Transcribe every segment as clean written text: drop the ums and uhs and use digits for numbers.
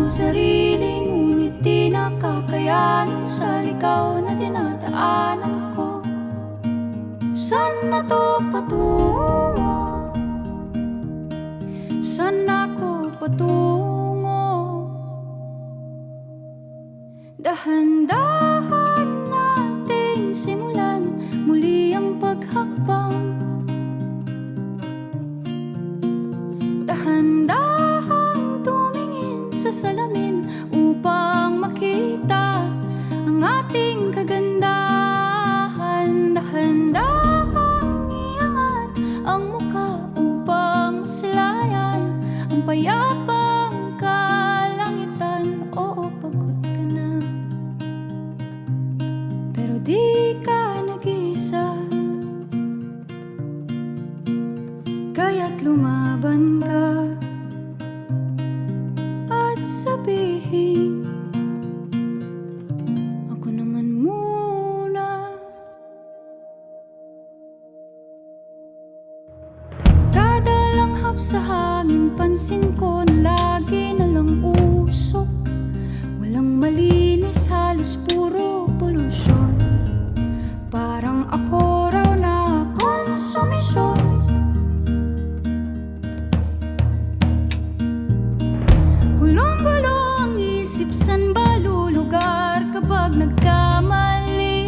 sarili, ngunit di nakakayanan sa ligaw na dinadaanan ko. Saan na to patungo? Saan ako patungo? Dahan-dahan nating simulan muli ang paghakbang. Dahan-dahang tumingin sa salamin upang makita ang ating kagandahan. Dahan-dahang iangat ang mukha upang maslayan ang payapang kalangitan. Oo, pagod ka na, pero di ka nag-iisa. Kaya't lumaban ka at sabihin, ako naman muna. Kada langhap sa hangin, pansin ko na lagi na lang usok. Walang malinis, halos puro polusyon. Parang ako raw na konsumisyon. Gulong-gulo ang isip, san ba lulugar kapag nagkamali?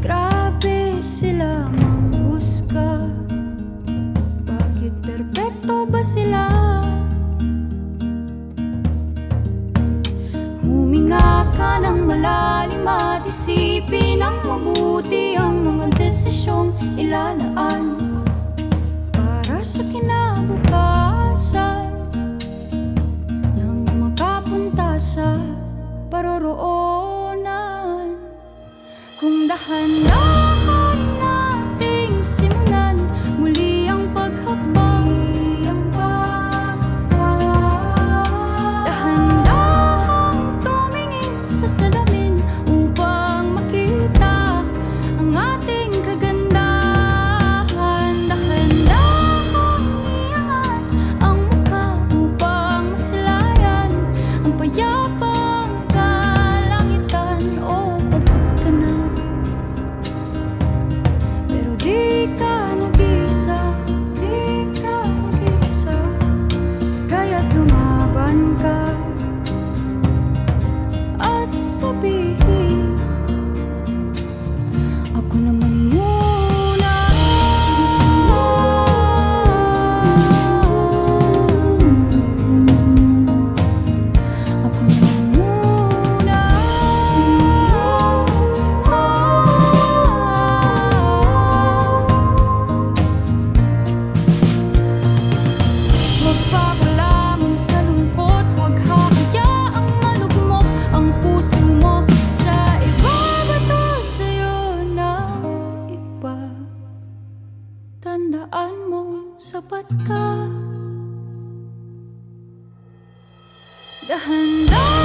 Grabe sila manghusga, bakit perpekto ba sila? Huminga ka ng malalim at isipin ng mabuti ang mga desisyong ilalaan para sa kinabukasan, sa paroroonan. Kung dahan-dahan nating simulan muli ang paghakbang. Dahan-dahang tumingin sa salamin upang makita ang ating kagandahan. Dahan-dahang iangat ang mukha upang maslayan ang payapang kalangitan. Oh, pagod ka na, pero di ka nag-iisa. Di ka nag-iisa. Kaya't lumaban ka at sabihin, ako naman muna. Ako naman muna. Huwag papalamon sa lungkot, huwag hahayaang malugmok ang puso mo sa iba. Bato sa'yo ng iba. Tandaan mong sapat ka. Dahan-dahan